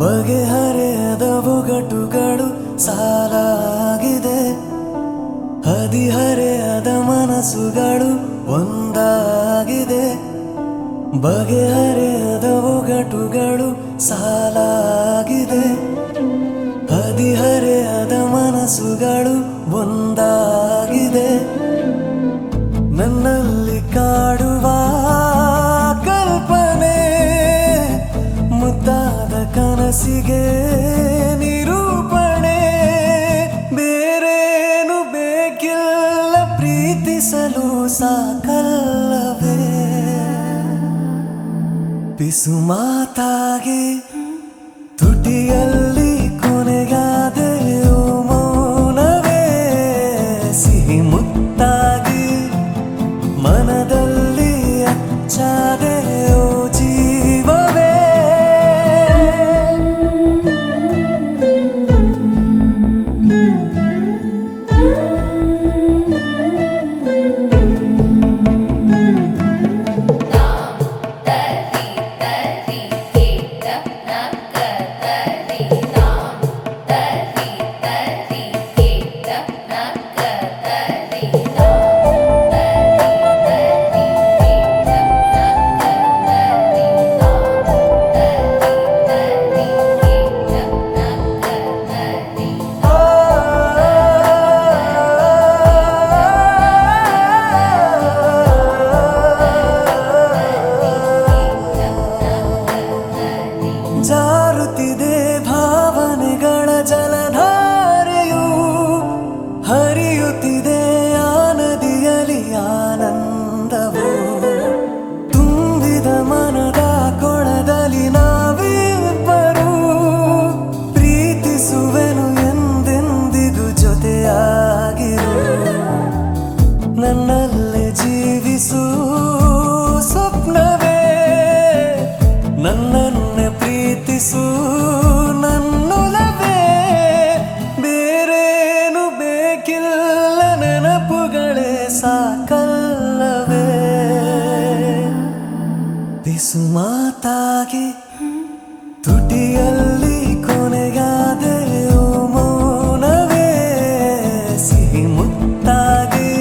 ಬಗೆಹರೆಯದ ಒಗಟುಗಳು ಸಾಲಾಗಿದೆ. ಹದಿಹರೆಯದ ಮನಸ್ಸುಗಳು ಒಂದಾಗಿದೆ. ಬಗೆಹರೆಯದ ಒಗಟುಗಳು ಸಾಲಾಗಿದೆ. ಹದಿಹರೆಯದ ಮನಸ್ಸುಗಳು ಒಂದಾಗಿದೆ. ನನ್ನಲ್ಲಿ ಕಾಡುವ ಕಲ್ಪನೆ ಮುದ್ದಾದ ಕನಸಿಗೆ ನಿರೂಪಣೆ. ಬೇರೇನು ಬೇಕಿಲ್ಲ ಪ್ರೀತಿಸಲು ಸಾಕಲ್ಲವೇ. ಪಿಸು ಮಾತಾಗಿ ತುಟಿಯಲ್ಲಿ ಕೊನೆಗಾದೆಯೋ ಮೌನವೇ. ಸಿಹಿ ಮುತ್ತಾಗಿ ಮನದಲ್ಲಿ ಅಚ್ಚಾದೆಯೋ ಜೀವವೇ. ಜಾರುತ್ತಿದೆ ಭಾವನೆಗಳ ಜಲಧಾರೆಯು. ಹರಿಯುತ್ತಿದೆ ಆ ನದಿಯಲ್ಲಿ ಆನಂದವು. ತುಂಬಿದ ಮನದ ಕೊಳದಲ್ಲಿ ನಾವಿಬ್ಬರು. ಪ್ರೀತಿಸುವೆನು ಎಂದೆಂದಿಗೂ ಜೊತೆಯಾಗಿರು. ನನ್ನಲ್ಲೇ ಜೀವಿಸು ಸ್ವಪ್ನವೇ. ನನ್ನನ್ನೇ ಪ್ರೀತಿಸು ನನ್ನೊಲವೇ. ಬೇರೇನು ಬೇಕಿಲ್ಲ ನೆನಪುಗಳೇ ಸಾಕಲ್ಲವೇ. ಪಿಸು ಮಾತಾಗಿ ತುಟಿಯಲ್ಲಿ ಕೊನೆಗಾದೆಯೋ ಮೌನವೇ. ಸಿಹಿ ಮುತ್ತಾಗಿ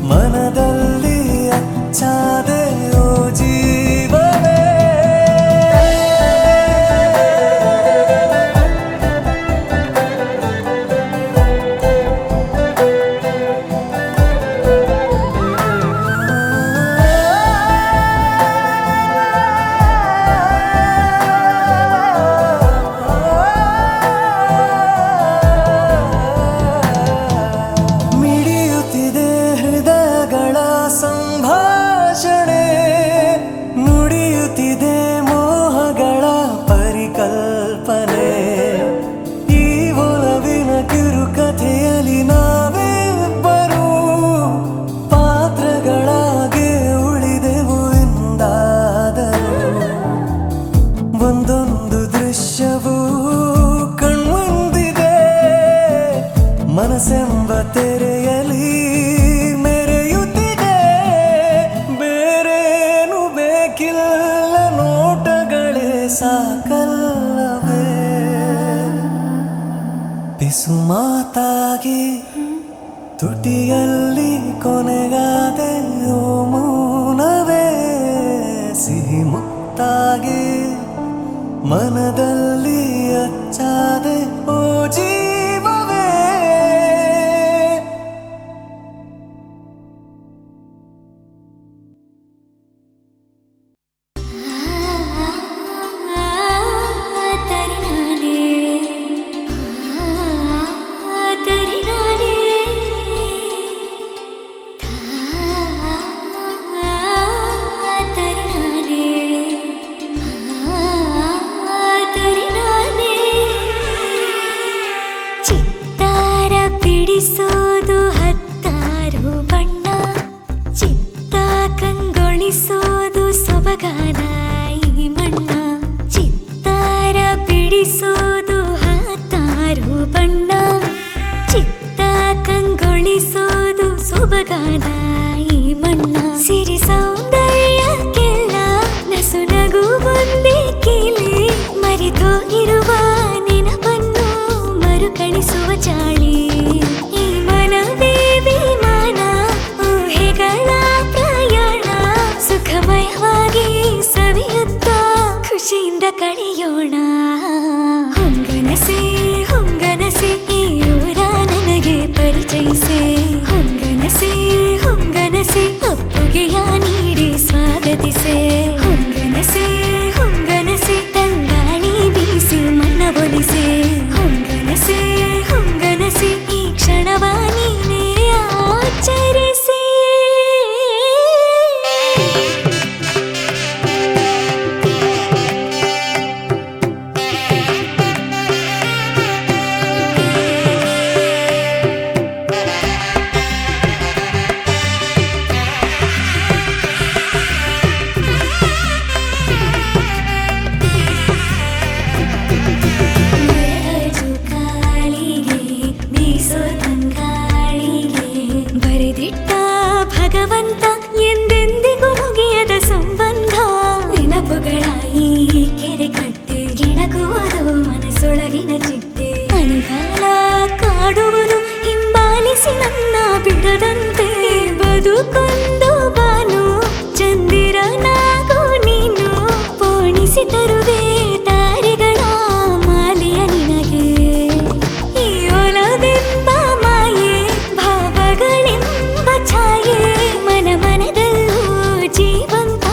ಮನದಲ್ಲಿ ಅಚ್ಚಾದೆಯೋ ಜೀವವೇ. ಮಿಡಿಯುತ್ತಿದೆ ಹೃದಯಗಳ ಸಂಭಾಷಣೆ. ನುಡಿಯುತ್ತಿದೆ ಮೋಹಗಳ ಪರಿಕಲ್ಪನೆ. ಈ ಒಲವಿನ ಕಿರುಕಥೆಯಲ್ಲಿ ನಾವಿಬ್ಬರು ಪಾತ್ರಗಳಾಗಿ ಉಳಿದೆವು ಎಂದಾದರೂ. ಒಂದೊಂದು ದೃಶ್ಯವೂ ಕಣ್ಮುಂದಿದೆ. ಮನಸ್ಸೆಂಬ ತೆರೆಯಲಿ ಮೆರೆಯುತ್ತಿದೆ. ಬೇರೇನು ಬೇಕಿಲ್ಲ ನೋಟಗಳೇ ಸಾಕಲ್ಲವೇ. ಪಿಸು ಮಾತಾಗಿ ತುಟಿಯಲ್ಲಿ ಕೊನೆಗಾದೆಯೋ ಮೌನವೇ. ಸಿಹಿ ಮುತ್ತಾಗಿ ಮನದಲ್ಲಿ ಅಚ್ಚಾದೆ ಓ ಜೀವವೇ. ಬಿಡಿಸೋದು ಹತ್ತಾರು ಬಣ್ಣ. ಚಿತ್ತ ಕಂಗೊಳಿಸೋದು ಸೊಬಗಾನ ಈ ಮಣ್ಣ. ಚಿತ್ತಾರ ಬಿಡಿಸೋದು ಹತ್ತಾರು ಬಣ್ಣ. ಚಿತ್ತ ಕಂಗೊಳಿಸೋದು ಸೊಬಗಾನ ಈ ಮಣ್ಣ. ಸಿರಿ ಸೌಂದರ್ಯಕ್ಕೆಲ್ಲ ನಸು ನಗು ಒಂದೇ ಕಿಲಿ. ಮರಿ ಮರೆತೋಗಿರುವ ನೆನಪನ್ನು ಮರುಕಳಿಸುವ ಚಾಳಿ. ಈ ಮನವೇ ವಿಮಾನ, ಊಹೆಗಳ ಪ್ರಯಾಣ, ಸುಖಮಯವಾಗಿ ಸವಿಯುತ್ತಾ ಖುಷಿಯಿಂದ ಕಳೆಯೋಣ. ಹೊಂಗನಸೆ ಹೊಂಗನಸೆ ಈ ಊರ ನನಗೆ ಪರಿಚಯಿಸೆ. ಹೊಂಗನಸೆ ಹೊಂಗನಸೆ ಒಪ್ಪುಗೆಯ ನೀಡಿ ಸ್ವಾಗತಿಸೆ. ಹೊಂಗನಸೆ ಹೊಂಗನಸೆ ತಂಗಾಳಿ ಬೀಸಿ ಮನವೊಲಿಸೆ. ಹೊಂಗನಸೆ ಹೊಂಗನಸೆ ಈ ಕ್ಷಣವ ನೀನೇ ಆಚರಿಸೆ. ಭಗವಂತ ಎಂದೆಂದಿಗೂ ಮುಗಿಯದ ಸಂಬಂಧ. ನೆನಪುಗಳ ಈ ಕೆರೆ ಕಟ್ಟೆ ಗಿಣಗುವುದು ಮನಸ್ಸೊಳಗಿನ ಚಿಟ್ಟೆ. ಮಳೆಗಾಲ ಕಾಡುವುದು ಹಿಂಬಾಲಿಸಿ ನನ್ನ ಬಿಡದಂತೆ. ಬದುಕೊಂದು ಬಾನು ಚಂದಿರನಾಗು ನೀನು. ಪೋಣಿಸಿ ತರುವೆ ತಾರೆಗಳ ಮಾಲೆಯ ನಿನಗೆ. ಈ ಒಲವೆಂಬ ಮಾಯೆ ಭಾವಗಳೆಂಬ ಛಾಯೆ. ಮನ ಮನದಲ್ಲೂ ಜೀವಂತ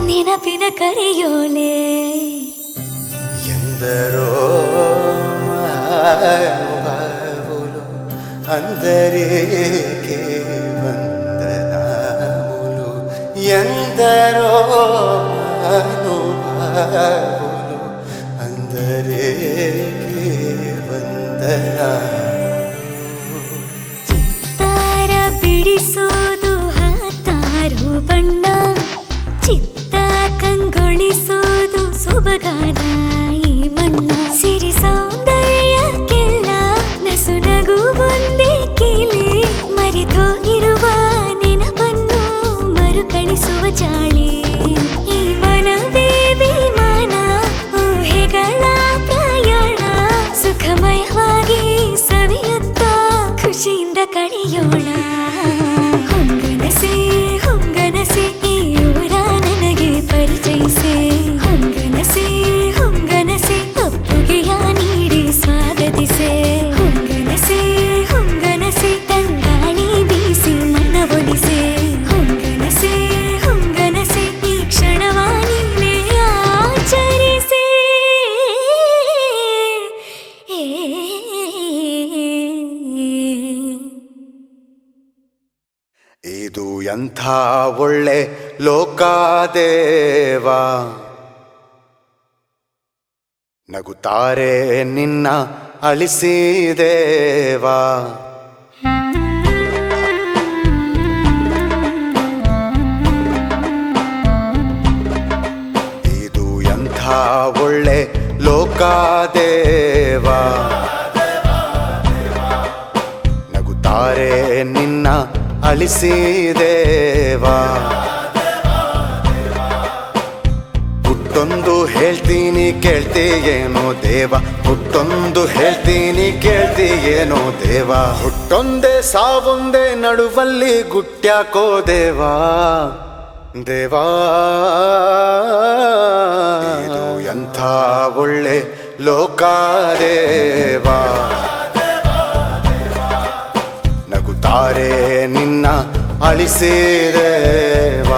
ನೆನಪಿನ ಕರೆಯೋಲೆ. ಎಂದರೋ ಮಹಾನುಭಾವುಲು అందరికీ వందనములు. ఎందరో మహానుభావులు అందరికీ వందనములు. ಚಿತ್ತಾರ ಬಿಡಿಸೋದು ಹತ್ತಾರು ಬಣ್ಣ, ಚಿತ್ತ ಕಂಗೊಳಿಸೋದು ಸೊಬಗಾದ ಈ ಮಣ್ಣ. ಸಿರಿ ಸೌಂದರ್ಯಕ್ಕೆಲ್ಲ ನಸು ನಗು ಒಂದೇ ಕೀಲಿ. ಮರೆತೋಗಿರುವ ನೆನಪನ್ನು ಮರುಕಳಿಸುವ ಚಾಳಿ. ಈ ಮನವೇ ವಿಮಾನ, ಊಹೆಗಳ ಪ್ರಯಾಣ, ಸುಖಮಯವಾಗಿ ಸವಿಯುತ್ತಾ ಖುಷಿಯಿಂದ ಕಳೆಯೋಣ. ಹೊಂಗನಸೆ ಹೊಂಗನಸೆ ಈ ಊರ ನನಗೆ ಪರಿಚಯಿಸೆ. ಹೊಂಗನಸೆ ಹೊಂಗನಸೆ ಒಪ್ಪುಗೆಯ ನೀಡಿ ಸ್ವಾಗತಿಸೆ. ಹೊಂಗನಸೆ ಹೊಂಗನಸೆ ತಂಗಾಳಿ ಬೀಸಿ ಮನವೊಲಿಸೆ. ಹೊಂಗನಸೆ ಹೊಂಗನಸೆ ಈ ಕ್ಷಣವ ನೀನೇ ಆಚರಿಸೆ. ಇದು ಎಂಥ ಒಳ್ಳೆ ಲೋಕಾದೇವ, ನಗುತ್ತಾರೆ ನಿನ್ನ ಅಳಿಸಿದೇವ. ಇದು ಎಂಥ ಒಳ್ಳೆ ಲೋಕಾದೇವ, ನಗುತ್ತಾರೆ ನಿನ್ನ ಅಳಿಸಿದೇವ. ಹುಟ್ಟೊಂದು ಹೇಳ್ತೀನಿ ಕೇಳ್ತೀಯೇನೋ ದೇವ, ಹುಟ್ಟೊಂದು ಹೇಳ್ತೀನಿ ಕೇಳ್ತೀಯೇನೋ ದೇವ. ಹುಟ್ಟೊಂದೇ ಸಾವೊಂದೇ ನಡುವಲ್ಲಿ ಗುಟ್ಟ್ಯಾಕೋ ದೇವಾ ದೇವಾ. ಇದು ಎಂಥ ಒಳ್ಳೆ ಲೋಕಾದೇವ, ನಗುತ್ತಾರೆ ನಿನ್ನ ಅಳಿಸಿದೇವ.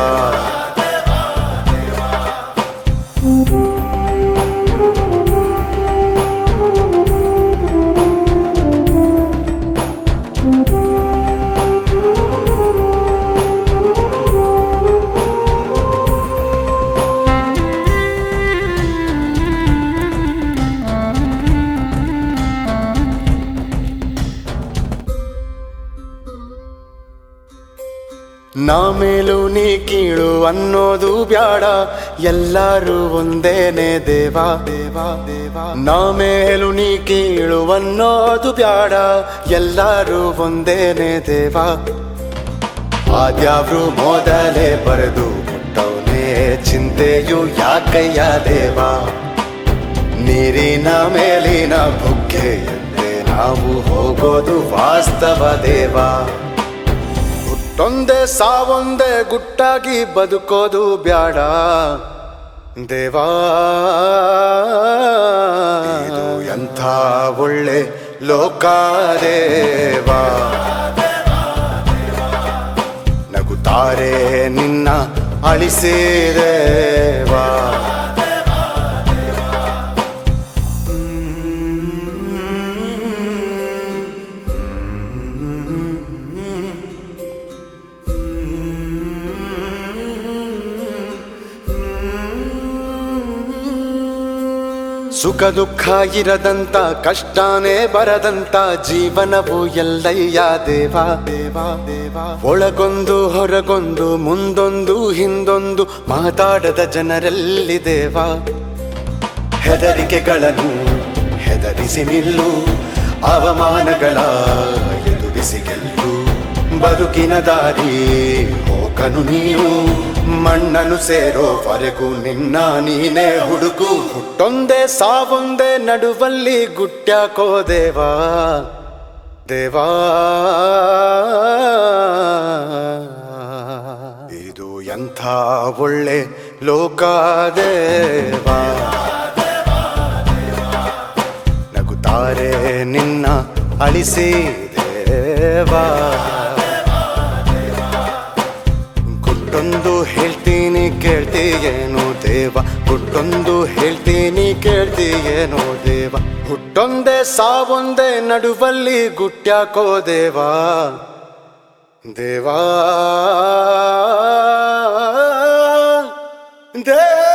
ನಾ ಮೇಲು ನೀ ಕೀಳು ಅನ್ನೋದು ಬ್ಯಾಡ, ಎಲ್ಲರೂ ಒಂದೇನೆ ದೇವಾ ದೇವಾ ದೇವಾ. ನಾ ಮೇಲು ನೀ ಕೀಳು ಅನ್ನೋದು ಬ್ಯಾಡ, ಎಲ್ಲರೂ ಒಂದೇನೆ ದೇವಾ. ಆದ್ಯಾವ್ರು ಮೊದಲೇ ಬರೆದು ಕೊಟ್ಟವನೇ ಚಿಂತೆಯು ಯಾಕಯ್ಯ ದೇವಾ. ನೀರಿನ ಮೇಲಿನ ಬುಗ್ಗೆಯಂತೆ ನಾವು ಹೋಗೋದು ವಾಸ್ತವ ದೇವ. ಹುಟ್ಟೊಂದೇ ಸಾವೊಂದೇ ಗುಟ್ಟಾಗಿ ಬದುಕೋದು ಬ್ಯಾಡ ದೇವಾ. ಇದು ಎಂಥ ಒಳ್ಳೆ ಲೋಕ ದೇವಾ. ನಗುತ್ತಾರೆ ನಿನ್ನ ಅಳಿಸಿದೇವಾ. ಸುಖ ದುಃಖ ಇರದಂತ ಕಷ್ಟನೇ ಬರದಂತ ಜೀವನವು ಎಲ್ಲಯ್ಯ ದೇವಾ ದೇವಾ ದೇವಾ. ಒಳಗೊಂದು ಹೊರಗೊಂದು ಮುಂದೊಂದು ಹಿಂದೊಂದು ಮಾತಾಡದ ಜನರಲ್ಲಿ ದೇವಾ. ಹೆದರಿಕೆಗಳನ್ನು ಹೆದರಿಸಿ ನಿಲ್ಲು, ಅವಮಾನಗಳ ಎದುರಿಸಿ ಗೆಲ್ಲು. ಬದುಕಿನ ದಾರಿ ಹೋಗನು ನೀನು, ಮಣ್ಣನ್ನು ಸೇರೋವರೆಗೂ ನಿನ್ನ ನೀನೇ ಹುಡುಕು. ಹುಟ್ಟೊಂದೇ ಸಾವೊಂದೇ ನಡುವಲ್ಲಿ ಗುಟ್ಟ್ಯಾಕೋ ದೇವಾ ದೇವಾ. ಇದು ಎಂಥ ಒಳ್ಳೆ ಲೋಕ ದೇವಾ. ನಗುತ್ತಾರೆ ನಿನ್ನ ಅಳಿಸಿ ದೇವಾ. ಗುಟ್ಟೊಂದು ಹೇಳ್ತೀನಿ ಕೇಳ್ತೀಯೇನೋ ದೇವ. ಗುಟ್ಟೊಂದು ಹೇಳ್ತೀನಿ ಕೇಳ್ತೀಯೇನೋ ದೇವ. ಹುಟ್ಟೊಂದೇ ಸಾವೊಂದೇ ನಡುವಲ್ಲಿ ಗುಟ್ಟ್ಯಾಕೋ ದೇವಾ ದೇವಾ ದೇವ.